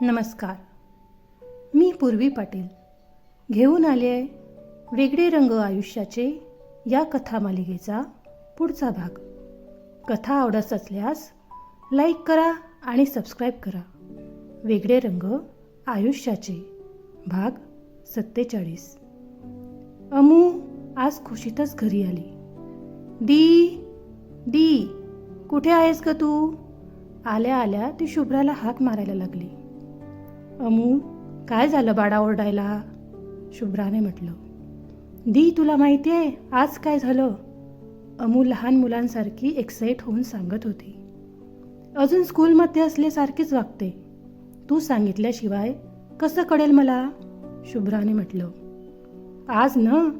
नमस्कार. मी पूर्वी पाटील घेऊन आले आहे वेगळे रंग आयुष्याचे या कथा मालिकेचा पुढचा भाग. कथा आवडत असल्यास लाईक करा आणि सबस्क्राईब करा. वेगळे रंग आयुष्याचे भाग 47. अमू आज खुशीतच घरी आली. दी दी कुठे आहेस ग तू? आल्या आल्या ती शुभ्राला हाक मारायला लागली. अमू काय झालं बाळा ओरडायला? शुभ्राने म्हटलं. दी तुला माहिती आहे आज काय झालं? अमू लहान मुलांसारखी एक्साईट होऊन सांगत होती. अजून स्कूलमध्ये असल्यासारखीच वागते. तू सांगितल्याशिवाय कसं कळेल मला? शुभ्राने म्हटलं. आज ना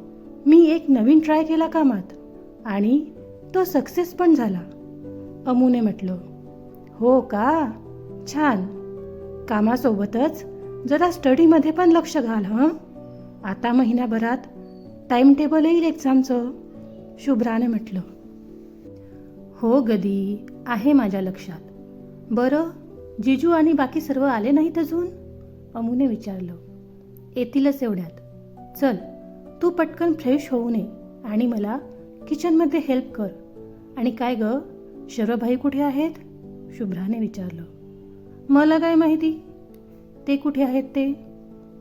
मी एक नवीन ट्राय केला कामात आणि तो सक्सेस पण झाला. अमूने म्हटलं. हो का? छान. कामासोबतच जरा स्टडीमध्ये पण लक्ष घाल हं. आता महिन्याभरात टाइम टेबल येईल एक्झामचं. शुभ्राने म्हटलं. हो गदी आहे माझ्या लक्षात. बरं जिजू आणि बाकी सर्व आले नाहीत अजून? अमूने विचारलं. येतीलच एवढ्यात. चल तू पटकन फ्रेश होऊ नये आणि मला किचनमध्ये हेल्प कर. आणि काय ग शरभाई कुठे आहेत? शुभ्राने विचारलं. मला काय माहिती ते कुठे आहेत ते?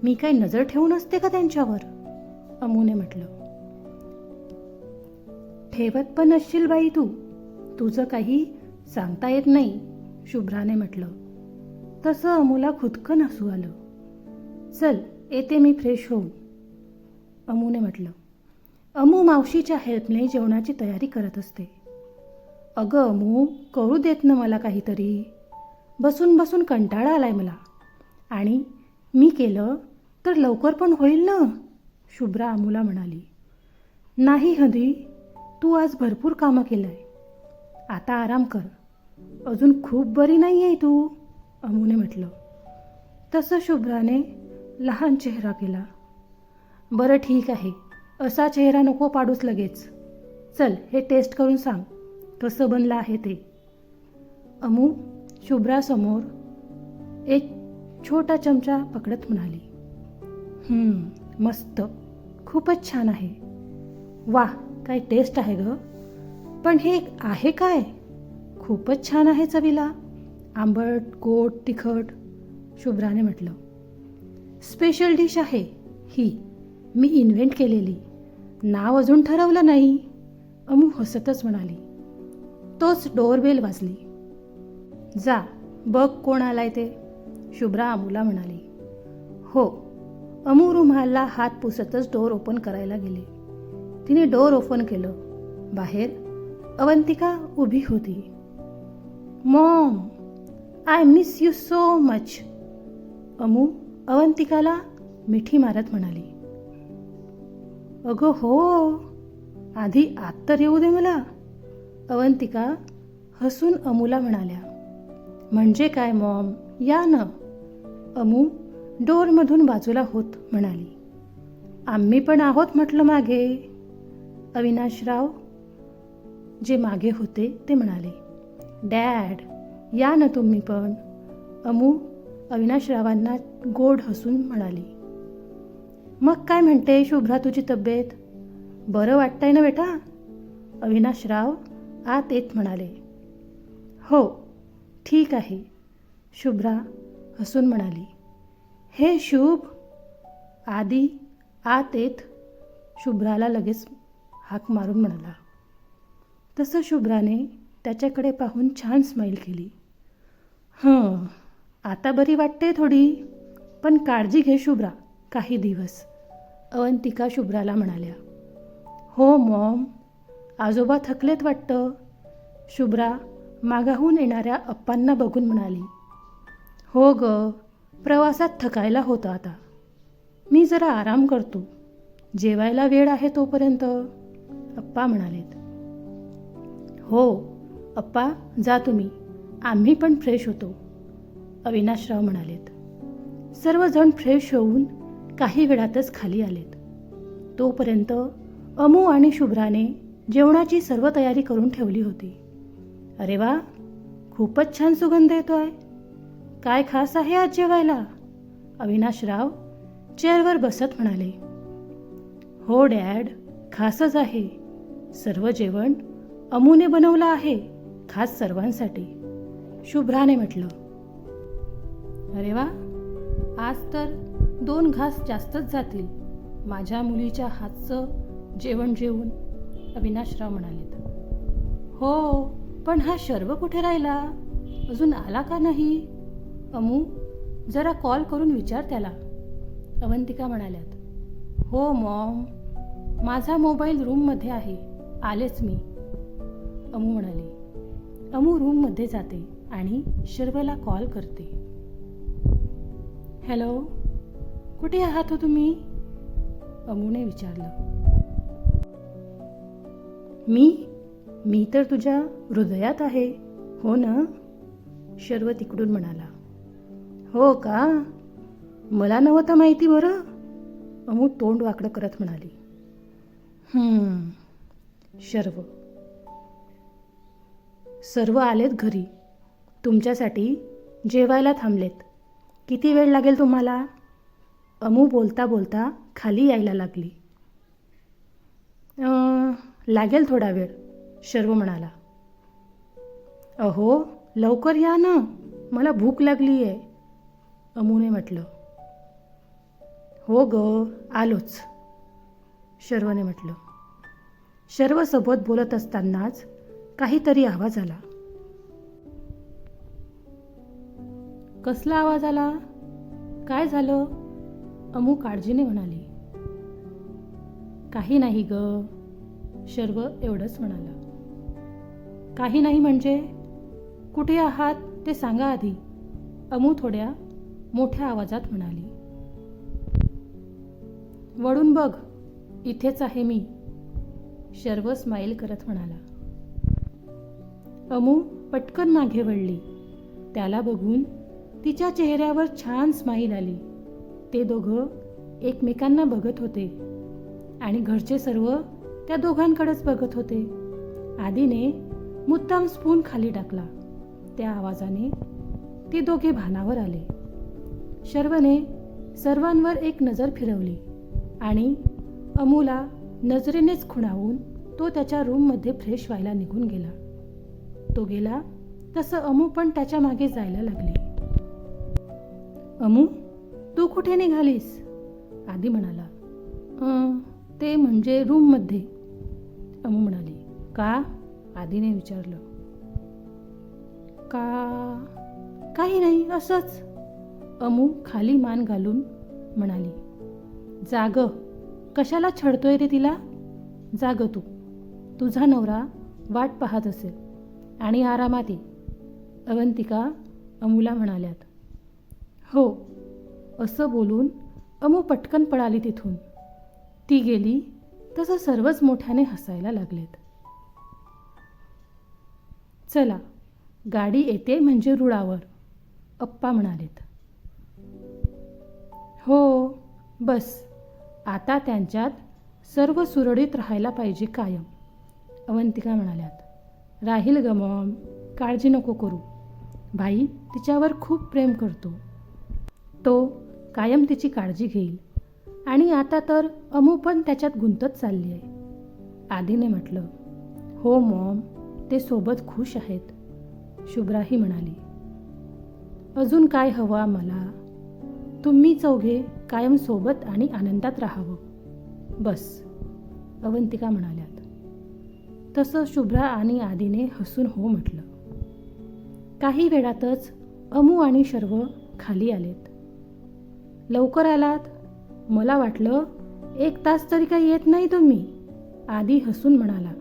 मी काय नजर ठेवून असते का त्यांच्यावर? अमूने म्हटलं. ठेवत पण असशील बाई तू. तुझं काही सांगता येत नाही. शुभ्राने म्हटलं. तसं अमूला खुदकन हसू आलं. चल येते मी फ्रेश होऊन. अमूने म्हटलं. अमू मावशीच्या हेल्पने जेवणाची तयारी करत असते. अगं अमू करू देत ना मला काहीतरी. बसून बसून कंटाळा आलाय मला. आणि मी केलं तर लवकर पण होईल ना? शुभ्रा अमूला म्हणाली. नाही हदी तू आज भरपूर कामं केलंय. आता आराम कर. अजून खूप बरी नाही आहे तू. अमूने म्हटलं. तसं शुभ्राने लहान चेहरा केला. बरं ठीक आहे. असा चेहरा नको पाडूच लगेच. चल हे टेस्ट करून सांग कसं बनलं आहे ते. अमू शुभ्रासमोर एक छोटा चमचा पकडत म्हणाली. मस्त. खूपच छान आहे. वाह काय टेस्ट आहे ग. पण हे आहे काय? खूपच छान आहे चवीला. आंबट गोड तिखट. शुभ्राने म्हटलं. स्पेशल डिश आहे ही. मी इन्व्हेंट केलेली. नाव अजून ठरवलं नाही. अमू हसतच म्हणाली. तोच डोअरबेल वाजली. जा बघ कोण आलाय ते. शुभ्रा अमूला म्हणाली. हो. अमू रुमालला हात पुसतच डोअर ओपन करायला गेली. तिने डोअर ओपन केलं. बाहेर अवंतिका उभी होती. Mom I miss you so much. Amu अवंतिकाला मिठी मारत म्हणाली. अगं हो आधी आत तर येऊ दे मला. अवंतिका हसून अमूला म्हणाल्या. म्हणजे काय मॉम या ना. अमू डोअरमधून बाजूला होत म्हणाली. आम्ही पण आहोत म्हटलं मागे. अविनाशराव जे मागे होते ते म्हणाले. डॅड या ना तुम्ही पण. अमू अविनाशरावांना गोड हसून म्हणाली. मग काय म्हणते शुभ्रा तुझी तब्येत? बरं वाटतंय ना बेटा? अविनाशराव आत येत म्हणाले. हो ठीक आहे. शुभ्रा हसून म्हणाली. हे शुभ. आधी आत येत शुभ्राला लगेच हाक मारून म्हणाला. तसं शुभ्राने त्याच्याकडे पाहून छान स्माईल केली. आता बरी वाटते थोडी. पण काळजी घे शुभ्रा काही दिवस. अवंतिका शुभ्राला म्हणाल्या. हो मॉम. आजोबा थकलेत वाटतं. शुभ्रा मागाहून येणाऱ्या अप्पांना बघून म्हणाली. हो ग प्रवासात थकायला होतं आता. मी जरा आराम करतो. जेवायला वेळ आहे तोपर्यंत. अप्पा म्हणालेत. हो अप्पा जा तुम्ही. आम्ही पण फ्रेश होतो. अविनाशराव म्हणालेत. सर्वजण फ्रेश होऊन काही वेळातच खाली आलेत. तोपर्यंत अमू आणि शुभ्राने जेवणाची सर्व तयारी करून ठेवली होती. अरे वा खूपच छान सुगंध येतो आहे. काय खास आहे आज जेवायला? अविनाशराव चेअरवर बसत म्हणाले. हो डॅड, खासच आहे. सर्व जेवण अमूने बनवलं आहे, खास सर्वांसाठी, शुभ्राने म्हटलं. अरे वा, आज तर 2 घास जास्तच जातील माझ्या मुलीच्या हातचं जेवण जेवून, अविनाशराव म्हणालेत. हो, पण हा शर्व कुठे राहिला? अजून आला का नाही? अमू, जरा कॉल करून विचार त्याला, अवंतिका म्हणाल्यात. हो मॉम, माझा मोबाईल रूममध्ये आहे, आलेच मी, अमू म्हणाली. अमू रूममध्ये जाते आणि शर्वला कॉल करते. हॅलो, कुठे आहात हो तुम्ही? अमूने विचारलं. मी तर तुझ्या हृदयात आहे, हो ना? शर्व तिकडून म्हणाला. हो का? मला नव्हतं माहिती बरं, अमू तोंड वाकडं करत म्हणाली. शर्व. सर्व आलेत घरी, तुमच्यासाठी जेवायला थांबलेत. किती वेळ लागेल तुम्हाला? अमू बोलता बोलता खाली यायला लागली. लागेल थोडा वेळ, शर्व म्हणाला. अहो, लवकर या ना, मला भूक लागली आहे, अमूने म्हटलं. हो ग, आलोच, शर्वने म्हटलं. शर्वसोबत बोलत असतानाच काहीतरी आवाज आला. कसला आवाज आला? काय झालं? अमू काळजीने म्हणाली. काही नाही ग, शर्व एवढंच म्हणाला. काही नाही म्हणजे? कुठे आहात ते सांगा आधी, अमू थोड्या मोठ्या आवाजात म्हणाली. वळून बघ, इथेच आहे मी, शर्व स्माईल करत म्हणाला. अमू पटकन मागे वळली. त्याला बघून तिच्या चेहऱ्यावर छान स्माईल आली. ते दोघं एकमेकांना बघत होते आणि घरचे सर्व त्या दोघांकडेच बघत होते. आधीने मुद्दाम स्पून खाली टाकला. त्या आवाजाने ते दोघे भानावर आले. शर्वने सर्वांवर एक नजर फिरवली आणि अमूला नजरेनेच खुणावून तो त्याच्या रूममध्ये फ्रेश व्हायला निघून गेला. तो गेला तसं अमू पण त्याच्या मागे जायला लागली. अमू, तू कुठे निघालीस? आधी म्हणाला. ते म्हणजे रूममध्ये, अमू म्हणाली. का? आधीने विचारलं. का? काही नाही, असंच, अमू खाली मान घालून म्हणाली. जाग, कशाला छळतोय रे तिला? जाग तू, तुझा नवरा वाट पाहत असेल आणि आरामात ये, अवंतिका अमूला म्हणाल्यात. हो, असं बोलून अमू पटकन पळाली तिथून. ती गेली तसं सर्वच मोठ्याने हसायला लागलेत. चला, गाडी येते म्हणजे रुळावर, अप्पा म्हणालेत. हो, बस आता त्यांच्यात सर्व सुरळीत राहायला पाहिजे कायम, अवंतिका म्हणाल्यात. राहील ग मॉम, काळजी नको करू, भाई तिच्यावर खूप प्रेम करतो, तो कायम तिची काळजी घेईल आणि आता तर अमू पण त्याच्यात गुंतत चालली आहे, आधीने म्हटलं. हो मॉम, ते सोबत खुश आहेत, शुभ्राही म्हणाली. अजून काय हवं आम्हाला? तुम्ही चौघे कायम सोबत आणि आनंदात राहावं, बस, अवंतिका म्हणाल्यात. तसं शुभ्रा आणि आधीने हसून हो म्हटलं. काही वेळातच अमू आणि शर्व खाली आलेत. लवकर आलात? मला वाटलं 1 तास तरी काही येत नाही तुम्ही, आधी हसून म्हणाला.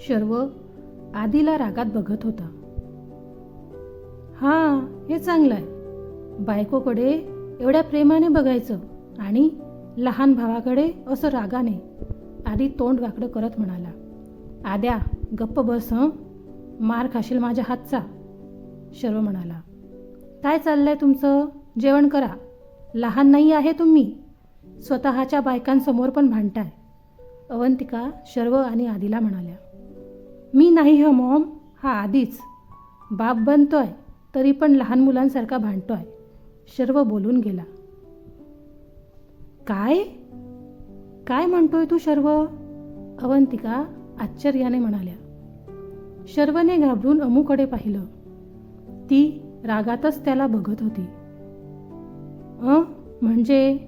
शर्व आधीला रागात बघत होता. हां, हे चांगलं आहे, बायकोकडे एवढ्या प्रेमाने बघायचं आणि लहान भावाकडे असं रागाने, आधी तोंड वाकडं करत म्हणाला. आद्या गप्प बस, मार खाशील माझ्या हातचा, शर्व म्हणाला. काय चाललंय तुमचं? जेवण करा, लहान नाही आहे तुम्ही, स्वतःच्या बायकांसमोर पण भांडताय, अवंतिका शर्व आणि आधीला म्हणाल्या. मी नाही मॉम, हा आधीच, बाप बनतोय तरी पण लहान मुलांसारखा भांडतोय, शर्व बोलून गेला. काय काय म्हणतोय तू शर्व? अवंतिका आश्चर्याने म्हणाल्या. शर्वने घाबरून अमूकडे पाहिलं. ती रागातच त्याला बघत होती. म्हणजे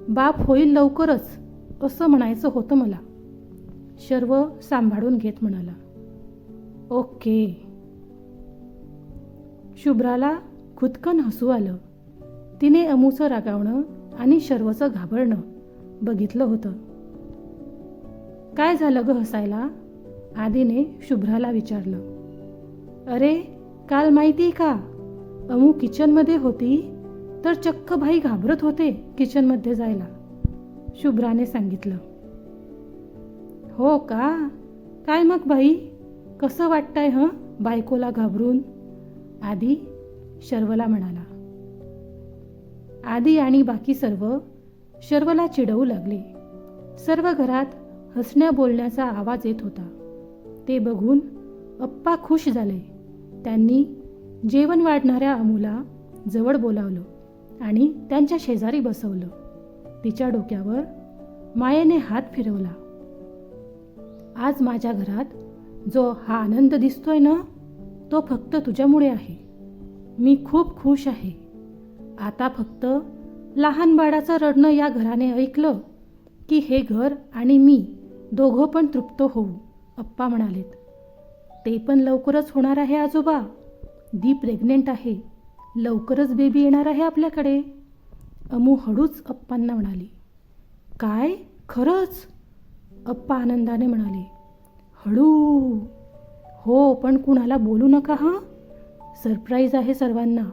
बाप होईल लवकरच असं म्हणायचं होतं मला, शर्व सांभाळून घेत म्हणाला. ओके. शुभ्राला खुदकन हसू आलं. तिने अमूचं रागावणं आणि शर्वचं घाबरणं बघितलं होतं. काय झालं ग हसायला? आदीने शुभ्राला विचारलं. अरे काल माहिती का, अमू किचनमध्ये होती तर चक्क भाई घाबरत होते किचनमध्ये जायला, शुभ्राने सांगितलं. हो का? काय मग बाई, कसं वाटतंय बायकोला घाबरून? आदी शर्वला म्हणाला. आदी आणि बाकी सर्व शर्वला चिडवू लागले. सर्व घरात हसण्या बोलण्याचा आवाज येत होता. ते बघून अप्पा खुश झाले. त्यांनी जेवण वाढणाऱ्या अमूला जवळ बोलावलं आणि त्यांच्या शेजारी बसवलं. तिच्या डोक्यावर मायेने हात फिरवला. आज माझ्या घरात जो हा आनंद दिसतोय ना, तो फक्त तुझ्यामुळे आहे. मी खूप खुश आहे. आता फक्त लहान बाळाचं रडणं या घराने ऐकलं की हे घर आणि मी दोघं पण तृप्त होऊ, अप्पा म्हणालेत. ते पण लवकरच होणार आहे आजोबा. दी प्रेग्नेंट आहे. लवकरच बेबी येणार आहे आपल्याकडे, अमू हळूच अप्पांना म्हणाली. काय खरंच? अप्पा आनंदाने म्हणाले. हळू. हो पण कुणाला बोलू नका हां. सरप्राईज आहे सर्वांना.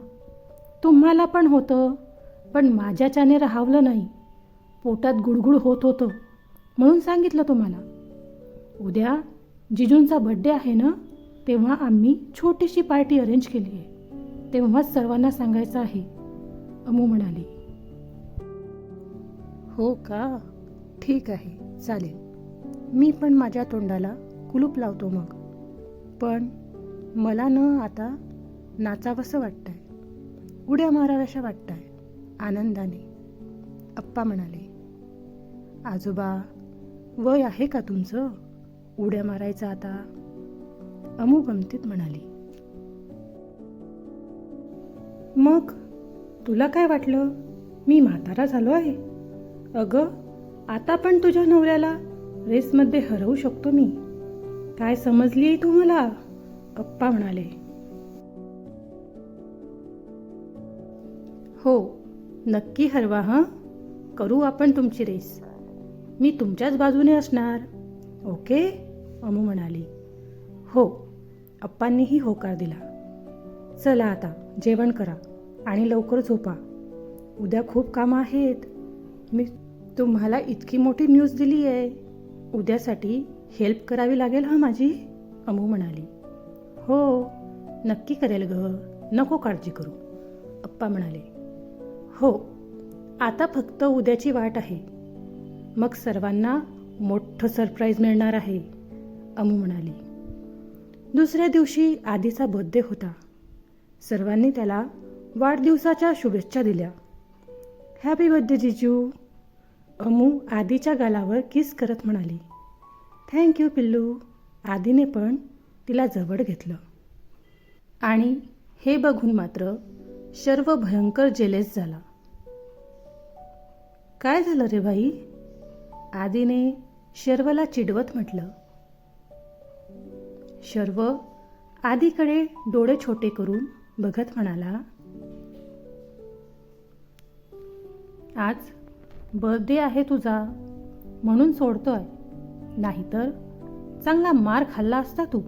तुम्हाला पण होतं, पण माझ्याच्याने राहावलं नाही. पोटात गुडगुड होत होतं म्हणून सांगितलं तुम्हाला. उद्या जिजूंचा बड्डे आहे ना, तेव्हा आम्ही छोटीशी पार्टी अरेंज केली आहे. तेव्हाच सर्वांना सांगायचं आहे, अमू म्हणाली. हो का? ठीक आहे, चालेल. मी पण माझ्या तोंडाला कुलूप लावतो मग. पण मला न आता नाचावंसं वाटतंय, उड्या माराव्याशा वाटतंय आनंदाने, अप्पा म्हणाले. आजोबा वय आहे का तुमचं उड्या मारायचं आता? अमू गमतीत म्हणाली. मग तुला काय वाटलं मी म्हातारा झालो आहे? अगं आता पण तुझ्या नवऱ्याला रेसमध्ये हरवू शकतो मी. काय समजलीये तू मला? अप्पा म्हणाले. हो नक्की हरवा हां. करू आपण तुमची रेस. मी तुमच्याच बाजूने असणार. ओके, अमू म्हणाली. हो, अप्पांनीही होकार दिला. चला आता जेवण करा आणि लवकर झोपा. उद्या खूप कामं आहेत. मी तुम्हाला इतकी मोठी न्यूज दिली आहे. उद्यासाठी हेल्प करावी लागेल माझी, अमू म्हणाली. हो नक्की करेल ग, नको काळजी करू, अप्पा म्हणाले. हो आता फक्त उद्याची वाट आहे. मग सर्वांना मोठं सरप्राईज मिळणार आहे, अमू म्हणाली. दुसऱ्या दिवशी आदीचा बर्थडे होता. सर्वांनी त्याला वाढदिवसाच्या शुभेच्छा दिल्या. हॅपी बर्थडे जिजू, अमू आदीच्या गालावर किस करत म्हणाली. थँक्यू पिल्लू. आदीने पण तिला जवळ घेतलं. आणि हे बघून मात्र शर्व भयंकर जेलेस झाला. काय झालं रे बाई? आदीने शर्वला चिडवत म्हटलं. शर्व आदीकडे डोळे छोटे करून बघत म्हणाला. आज बर्थडे आहे तुझा म्हणून सोडतोय, नाहीतर चांगला मार खाल्ला असता तू,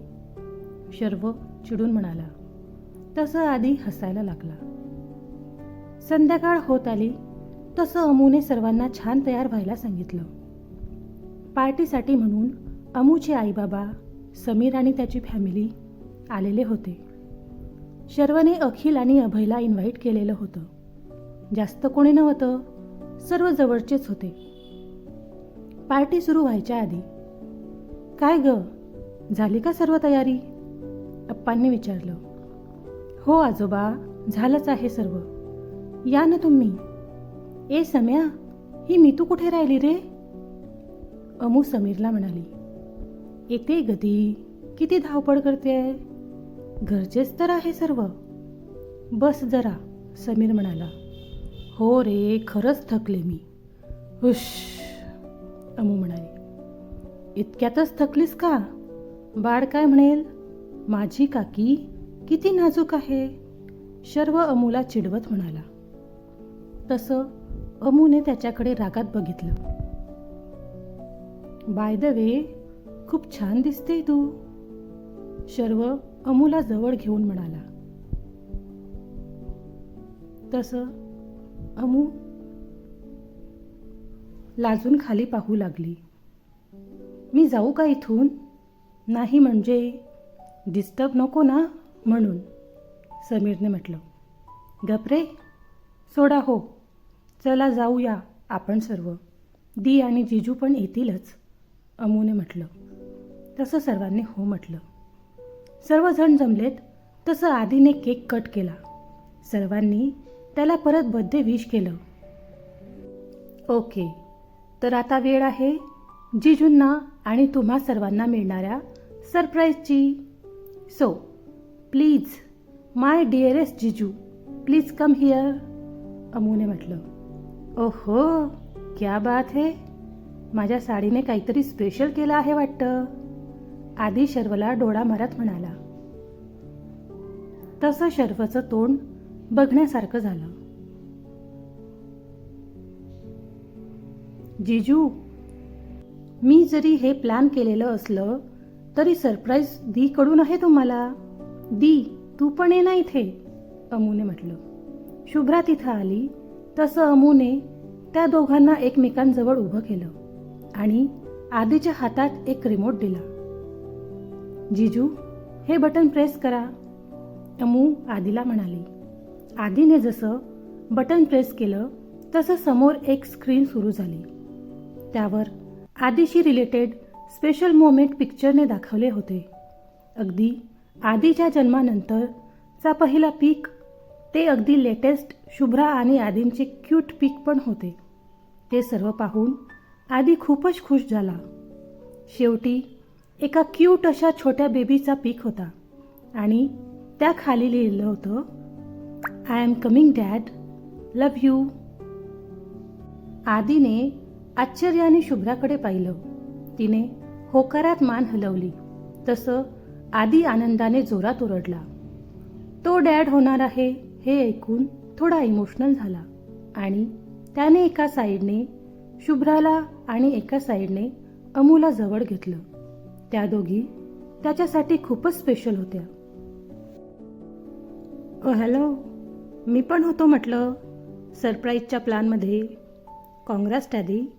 शर्व चिडून म्हणाला. तसं आदी हसायला लागला. संध्याकाळ होत आली तसं अमूने सर्वांना छान तयार व्हायला सांगितलं. पार्टीसाठी म्हणून अमूचे आईबाबा, समीर आणि त्याची फॅमिली आलेले होते. शर्वने अखिल आणि अभयला इन्व्हाइट केलेलं होतं. जास्त कोणी नव्हतं, सर्व जवळचेच होते. पार्टी सुरू व्हायच्या आधी, काय ग झाली का सर्व तयारी, अप्पांनी विचारलं. हो आजोबा, झालंच आहे सर्व. या ना तुम्ही. ए सम्या, ही मीतू कुठे राहिली रे? अमू समीरला म्हणाली. येते गदी, किती धावपळ करते. घरचेच तर आहे सर्व. बस जरा, समीर म्हणाला. हो रे, खरंच थकले मी. हुश, अमू म्हणाली. इतक्यातच थकलीस का? बाळ काय म्हणेल? माझी काकी किती नाजूक आहे, शर्व अमूला चिडवत म्हणाला. तसं अमूने त्याच्याकडे रागात बघितलं. बाय द वे, खूप छान दिसते तू, शर्व अमूला जवळ घेऊन म्हणाला. तसं अमू लाजून खाली पाहू लागली. मी जाऊ का इथून? नाही म्हणजे डिस्टर्ब नको ना म्हणून, समीरने म्हटलं. गपरे, सोडा हो, चला जाऊया आपण सर्व. दी आणि जिजू पण येतीलच, अमूने म्हटलं. तसं सर्वांनी हो म्हटलं. सर्वजण जमलेत. तसं आधीने केक कट केला. सर्वांनी त्याला परत बर्थडे विश केलं. ओके, तर आता वेळ आहे जिजूंना आणि तुम्हा सर्वांना मिळणाऱ्या सरप्राईजची. सो प्लीज माय डिअरेस्ट जिजू, प्लीज कम हिअर, अमूने म्हटलं. ओहो, क्या बात है, माझ्या साडीने काहीतरी स्पेशल केलं आहे वाटतं, आधी शर्वला डोळा मारत म्हणाला. तसं शर्वचं तोंड बघण्यासारखं झालं. जिजू, मी जरी हे प्लॅन केलेलं असलं तरी सरप्राईज दी कडून आहे तुम्हाला. दी, तू पण ये ना इथे, अमूने म्हटलं. शुभ्रा तिथं आली. तसं अमूने त्या दोघांना एकमेकांजवळ उभं केलं आणि आधीच्या हातात एक रिमोट दिला. जिजू, हे बटन प्रेस करा, अमू आधीला म्हणाली. आधीने जसं बटन प्रेस केलं तसं समोर एक स्क्रीन सुरू झाली. त्यावर आधीशी रिलेटेड स्पेशल मोमेंट पिक्चरने दाखवले होते. अगदी आधीच्या जन्मानंतरचा पहिला पीक, ते अगदी लेटेस्ट शुभ्रा आणि आधींचे क्यूट पीक पण होते. ते सर्व पाहून आधी खूपच खुश झाला. शेवटी एका क्यूट अशा छोट्या बेबीचा पीक होता आणि त्या खाली लिहिलं होतं, I am coming dad, love you. आधीने आश्चर्याने शुभ्राकडे पाहिलं. तिने होकारात मान हलवली. तसं आधी आनंदाने जोरात ओरडला. तो डॅड होणार आहे हे ऐकून थोडा इमोशनल झाला आणि त्याने एका साईडने शुभ्राला आणि एका साईडने अमूला जवळ घेतलं. त्या दोघी त्याच्यासाठी खूपच स्पेशल होत्या. हॅलो, मी पण होतो म्हटलं सरप्राईजच्या प्लॅनमध्ये. काँग्रॅस डॅडी,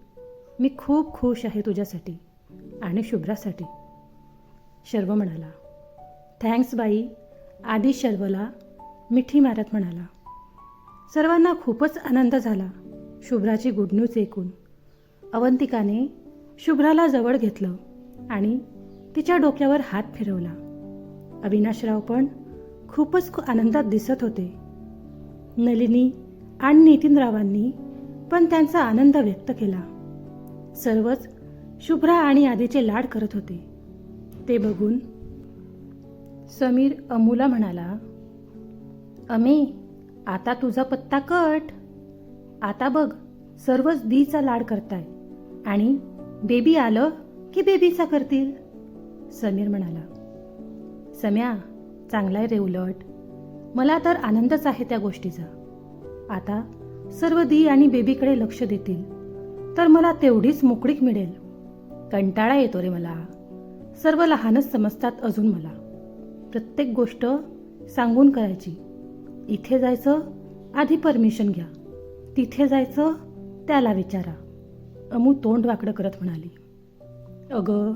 मी खूप खुश आहे तुझ्यासाठी आणि शुभ्रासाठी, शर्व म्हणाला. थँक्स बाई, आधी शर्वला मिठी मारत म्हणाला. सर्वांना खूपच आनंद झाला शुभ्राची गुड न्यूज ऐकून. अवंतिकाने शुभ्राला जवळ घेतलं आणि तिच्या डोक्यावर हात फिरवला. अविनाशराव पण खूपच आनंदात दिसत होते. नलिनी आणि नितीनरावांनी पण त्यांचा आनंद व्यक्त केला. सर्वच शुभ्रा आणि आधीचे लाड करत होते. ते बघून समीर अमूला म्हणाला, अमे, आता तुझा पत्ता कट. आता बघ, सर्वच दीचा लाड करताय आणि बेबी आलं की बेबीचा करतील, समीर म्हणाला. सम्या, चांगलाय रे उलट. मला तर आनंदच आहे त्या गोष्टीचा. आता सर्व दी आणि बेबीकडे लक्ष देतील तर मला तेवढीच मोकळीक मिळेल. कंटाळा येतो रे मला. सर्व लहानच समजतात अजून मला. प्रत्येक गोष्ट सांगून करायची. इथे जायचं, आधी परमिशन घ्या. तिथे जायचं, त्याला विचारा, अमू तोंड वाकडं करत म्हणाली. अगं,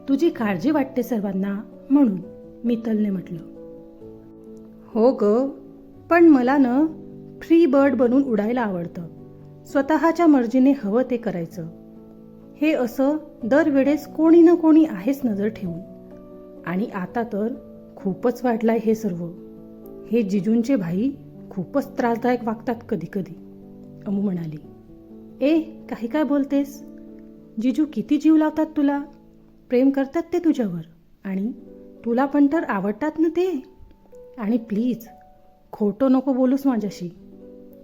तुझी काळजी वाटते सर्वांना म्हणून, मित्तलने म्हटलं. हो ग, पण मला न फ्री बर्ड बनून उडायला आवडतं. स्वतःच्या मर्जीने हवं ते करायचं. हे असं दरवेळेस कोणी ना कोणी आहेच नजर ठेवून. आणि आता तर खूपच वाढलाय हे सर्व. हे जिजूंचे भाई खूपच त्रासदायक वागतात कधी कधी, अमू म्हणाली. ए, काही काय बोलतेस? जिजू किती जीव लावतात तुला, प्रेम करतात ते तुझ्यावर, आणि तुला पण तर आवडतात ना ते. आणि प्लीज खोटं नको बोलूस माझ्याशी,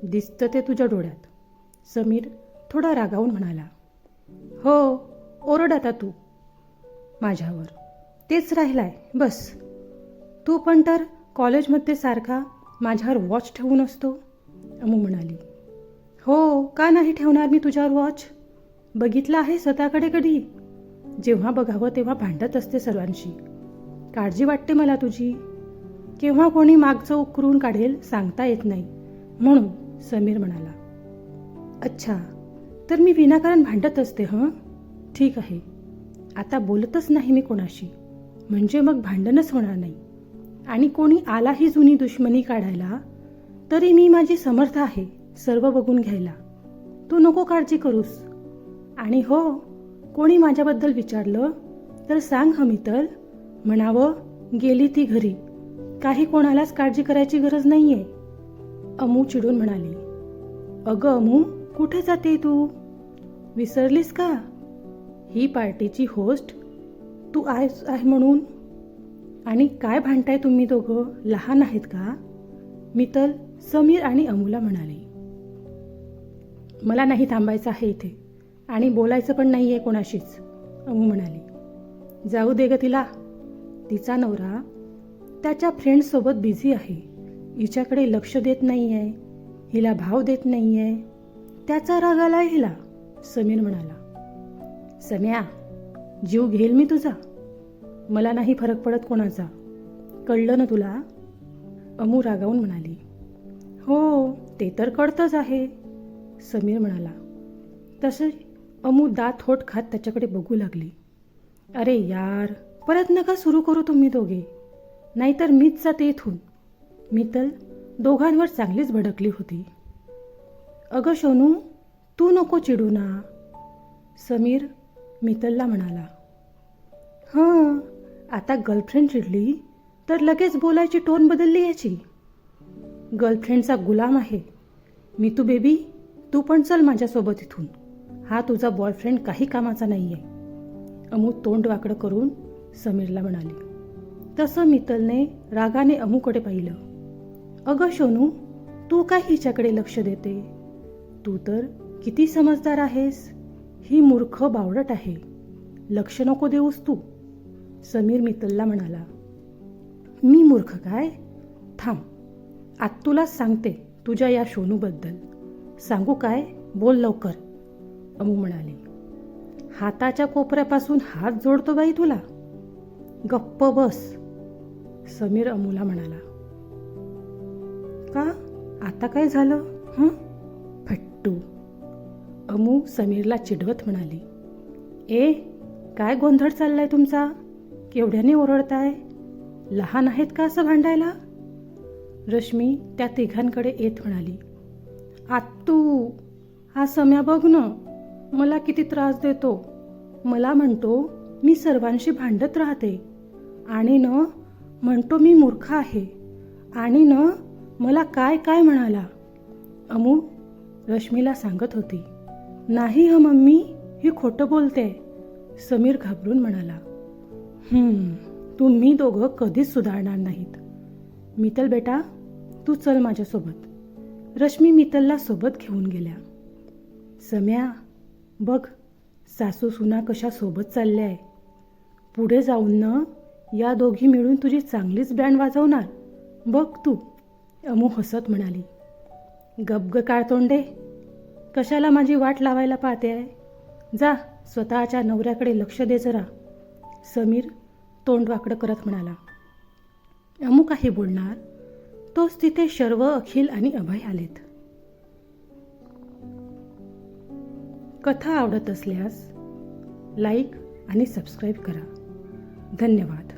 दिसतं ते तुझ्या डोळ्यात. समीर थोडा रागावून म्हणाला. हो, ओरड आता तू माझ्यावर, तेच राहिलाय बस. तू पण तर कॉलेजमध्ये सारखा माझ्यावर वॉच ठेवून असतो, अमू म्हणाली. हो, का नाही ठेवणार मी तुझ्यावर वॉच? बघितलं आहे स्वतःकडे कधी? जेव्हा बघावं तेव्हा भांडत असते सर्वांशी. काळजी वाटते मला तुझी. केव्हा कोणी मागचं उकरून काढेल सांगता येत नाही, म्हणून, समीर म्हणाला. अच्छा, तर मी विनाकारण भांडत असते हं? ठीक आहे, आता बोलतच नाही मी कोणाशी, म्हणजे मग भांडणच होणार नाही. आणि कोणी आलाही जुनी दुश्मनी काढायला तरी मी माझी समर्थ आहे सर्व बघून घ्यायला. तू नको काळजी करूस. आणि हो, कोणी माझ्याबद्दल विचारलं तर सांग हमितल, म्हणावं गेली ती घरी, काही कोणालाच काळजी करायची गरज नाहीये, अमू चिडून म्हणाली. अगं अमू, कुठे जाते तू? विसरलीस का? ही पार्टीची होस्ट तू आहे म्हणून. आणि काय भांडताय तुम्ही दोघं, लहान आहेत का? मितल समीर आणि अमूला म्हणाली. मला नाही थांबायचं आहे इथे, आणि बोलायचं पण नाही आहे कोणाशीच, अमू म्हणाली. जाऊ दे ग तिला, तिचा नवरा त्याच्या फ्रेंड्ससोबत बिझी आहे, हिच्याकडे लक्ष देत नाही आहे, हिला भाव देत नाही आहे, त्याचा राग आलाय हिला, समीर म्हणाला. सम्या, जीव घेईल मी तुझा, मला नाही फरक पडत कोणाचा, कळलं ना तुला, अमू रागावून म्हणाली. हो, ते तर कळतंच आहे, समीर म्हणाला. तसे अमू दात होट खात त्याच्याकडे बघू लागली. अरे यार, परत नका सुरू करू तुम्ही दोघे, नाहीतर मीच जाते इथून. मितल दोघांवर चांगलीच भडकली होती. अगं सोनू, तू नको चिडू ना, समीर मितलला म्हणाला. हां, आता गर्लफ्रेंड चिडली तर लगेच बोलायची टोन बदलली याची. गर्लफ्रेंडचा गुलाम आहे मी. तू बेबी, तू पण चल माझ्यासोबत इथून, हा तुझा बॉयफ्रेंड काही कामाचा नाही आहे, अमू तोंड वाकडं करून समीरला म्हणाली. तसं मितलने रागाने अमूकडे पाहिलं. अगं सोनू, तू काय हिच्याकडे लक्ष देते? तू तर किती समजदार आहेस, ही मूर्ख बावळट आहे, लक्ष नको देऊस तू, समीर मितलला म्हणाला. मी मूर्ख काय? थांब, आत तुलाच सांगते तुझ्या या सोनूबद्दल. सांगू काय? बोल लवकर, अमू म्हणाली. हाताच्या कोपऱ्यापासून हात जोडतो बाई तुला, गप्प बस, समीर अमूला म्हणाला. का? आता काय झालं हं? फट्टू, अमू समीरला चिडवत म्हणाली. ए, काय गोंधळ चाललाय तुमचा, केवढ्याने ओरडताय, लहान आहेत का असं भांडायला? रश्मी त्या तिघांकडे येत म्हणाली. आत्तू, हा सम्या बघ न, मला किती त्रास देतो, मला म्हणतो मी सर्वांशी भांडत राहते, आणि न म्हणतो मी मूर्ख आहे, आणि न मला काय काय म्हणाला, अमू रश्मीला सांगत होती. नाही ह मम्मी, ही खोटं बोलते, समीर घाबरून म्हणाला. तुम्ही दोघं कधीच सुधारणार नाहीत. मितल बेटा, तू चल माझ्यासोबत, रश्मी मितलला सोबत घेऊन गेल्या. सम्या बघ, सासू सुना कशा सोबत चालल्या आहे, पुढे जाऊन न या दोघी मिळून तुझी चांगलीच बँड वाजवणार बघ तू, अमू हसत म्हणाली. गबग काळतोंडे, कशाला माझी वाट लावायला पाहते आहे, जा स्वतःच्या नवऱ्याकडे लक्ष दे जरा, समीर तोंड वाकडं करत म्हणाला. अमू काही बोलणार तोच तिथे शर्व, अखिल आणि अभय आलेत. कथा आवडत असल्यास लाईक आणि सबस्क्राईब करा. धन्यवाद.